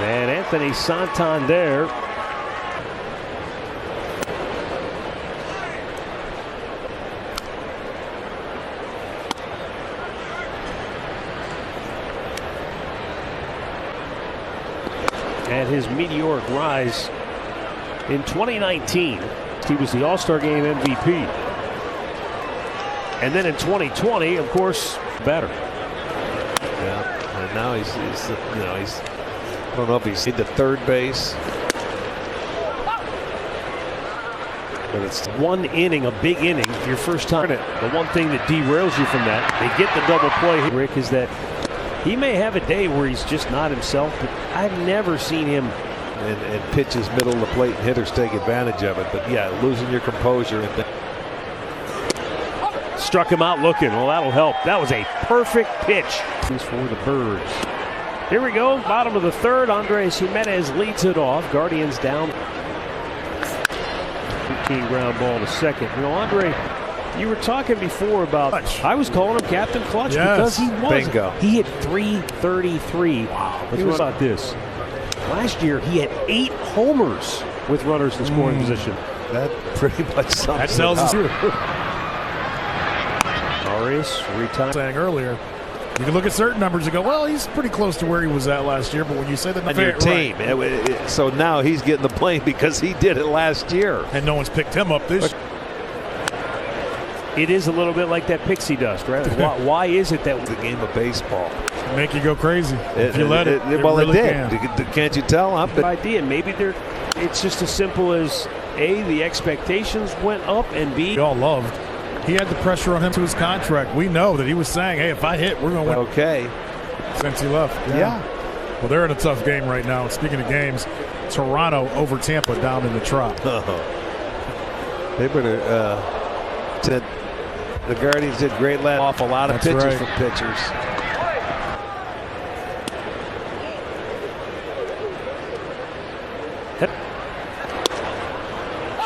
And Anthony Santander. And his meteoric rise in 2019. He was the All-Star Game MVP. And then in 2020, of course, better. Yeah, and now he's I don't know if he's hit the third base. But it's one inning, a big inning, your first time. The one thing that derails you from that, they get the double play, Rick, is that he may have a day where he's just not himself, but I've never seen him. And pitches middle of the plate and hitters take advantage of it. But yeah, losing your composure. Struck him out looking. Well, that'll help. That was a perfect pitch for the Birds. Here we go. Bottom of the third. Andres Jimenez leads it off. Guardians down. 15 ground ball to second. You know, Andre, you were talking before about Clutch. I was calling him Captain Clutch because he was. Bingo. He hit 333. Wow. Let's talk about this. Last year, he had 8 homers with runners in scoring position. That pretty much sums that tells us. Arias retired. Saying earlier, you can look at certain numbers and go, well, he's pretty close to where he was at last year. But when you say that on your team, right. So now he's getting the blame because he did it last year, and no one's picked him up this. It is a little bit like that pixie dust, right? Why is it that the game of baseball make you go crazy if you let it? Well, really it did. Can't you tell? Idea. Maybe it's just as simple as A, the expectations went up, and B, we all loved. He had the pressure on him to his contract. We know that he was saying, hey, if I hit, we're going to win. Okay. Since he left. Yeah. Well, they're in a tough game right now. Speaking of games, Toronto over Tampa down in the Trop. They better the Guardians did great last off a lot of pitches from pitchers.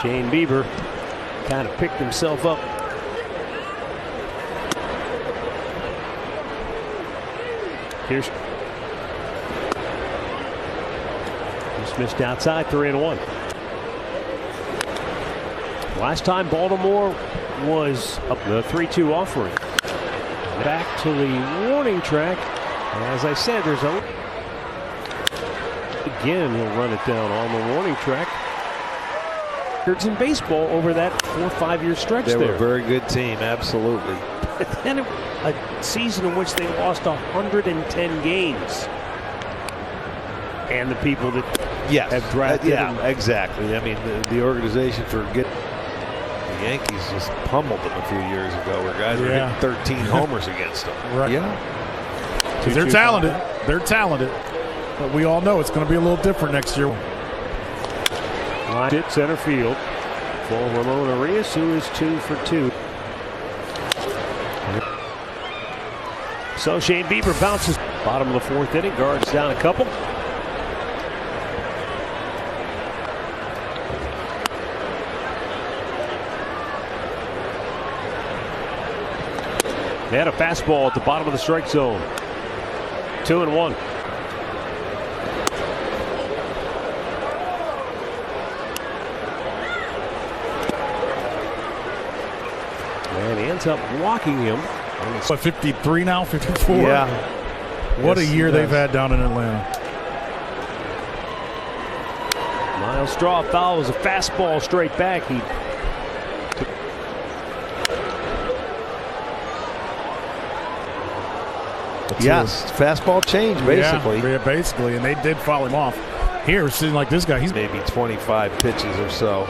Shane Bieber kind of picked himself up. Here's missed outside, 3-1. Last time Baltimore was up the 3-2 offering. Back to the warning track. As I said, there's again he'll run it down on the warning track. Records in baseball over that 4 or 5 year stretch. They were a very good team, absolutely. But then a season in which they lost 110 games. And the people that have drafted them. Exactly. I mean, the organization for the Yankees just pummeled them a few years ago, where guys were hitting 13 homers against them. Right. Yeah. Because they're talented. They're talented. But we all know it's going to be a little different next year. Line hit center field for Ramon Arias, who is 2 for 2. So Shane Bieber bounces. Bottom of the 4th inning. Guards down a couple. They had a fastball at the bottom of the strike zone. 2-1. And he ends up walking him. What, 53 now? 54? Yeah. What a year they've had down in Atlanta. Miles Straw fouls a fastball straight back. Yes, fastball change, basically. Yeah, basically, and they did foul him off. Here, seeing like this guy, he's maybe 25 pitches or so,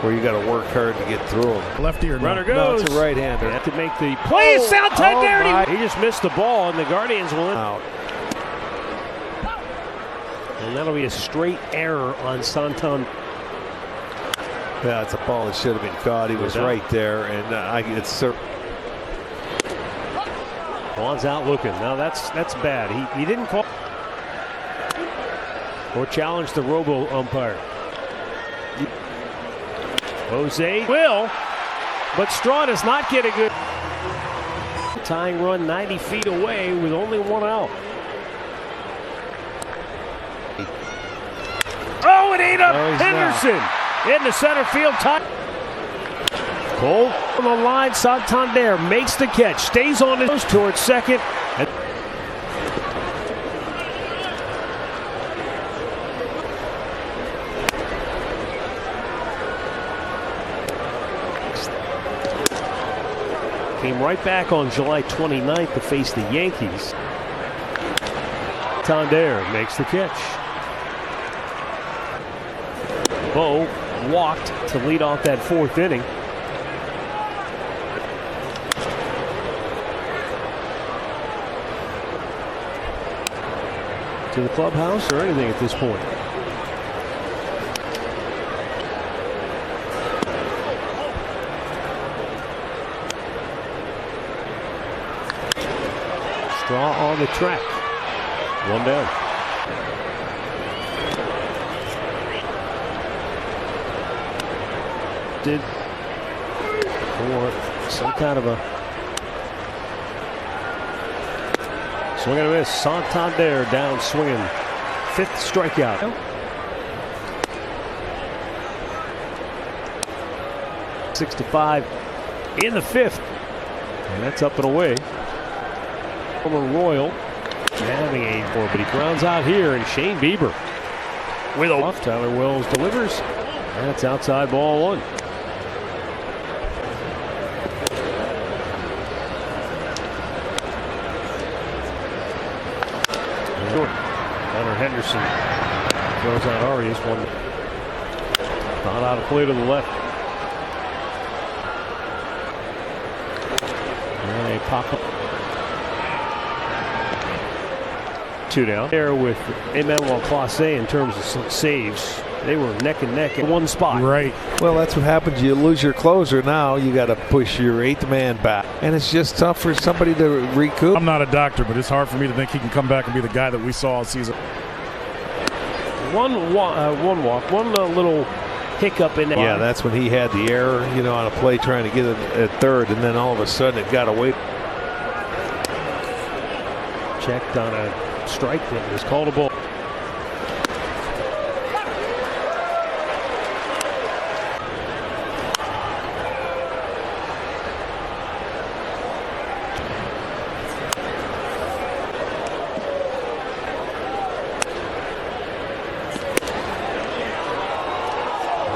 where you got to work hard to get through them. Lefty or runner no? goes. No, it's a right-hander. They have to make the play. Santander. He just missed the ball, and the Guardians will out. And that'll be a straight error on Santander. Yeah, it's a ball that should have been caught. He was right there, and it's. Vaughn's out looking. Now that's bad. He didn't call or challenge the robo umpire. Jose will, but Straw does not get a good tying run 90 feet away with only 1 out. Oh, it ate up No, Henderson in the center field. Cole on the line. Santander makes the catch. Stays on his towards second. Came right back on July 29th to face the Yankees. Santander makes the catch. Bo walked to lead off that fourth inning. To the clubhouse or anything at this point. Straw on the track. One down. Did for some kind of a swing and a miss. Santander down swinging. Fifth strikeout. 6-5 in the fifth. And that's up and away. Royal having a four, but he grounds out here, and Shane Bieber with a off. Tyler Wells delivers. That's outside ball one. Hunter Henderson throws out Arias. One not out of play to the left. And a pop up. Two down there with Emmanuel Clase in terms of saves. They were neck and neck in one spot. Right. Well, that's what happens. You lose your closer. Now you got to push your eighth man back, and it's just tough for somebody to recoup. I'm not a doctor, but it's hard for me to think he can come back and be the guy that we saw all season. One walk, one little hiccup in that. Yeah, that's when he had the error, on a play trying to get it at third, and then all of a sudden it got away. Checked on a strike that was called a ball.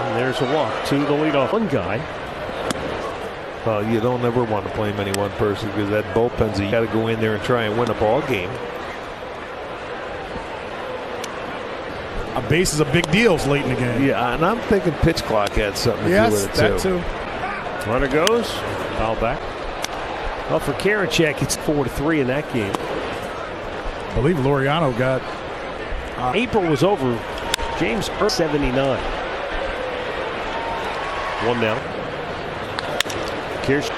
And there's a walk to the leadoff. One guy. Well, you don't ever want to blame any one person because that bullpen's you got to go in there and try and win a ball game. A base is a big deal late in the game. Yeah, and I'm thinking pitch clock had something to do with it that too. Runner goes. Foul back. Well, for Karachek, it's 4-3 in that game. I believe Laureano got. April was over. James 79. One down. Here's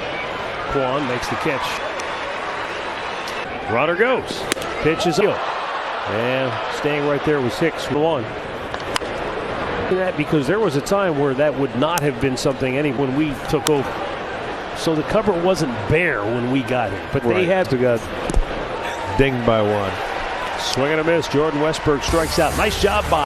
Kwan makes the catch. Runner goes. Pitches up. And staying right there was Hicks for one. That because there was a time where that would not have been something when we took over. So the cover wasn't bare when we got it, but they had to got dinged by one. Swing and a miss. Jordan Westberg strikes out. Nice job by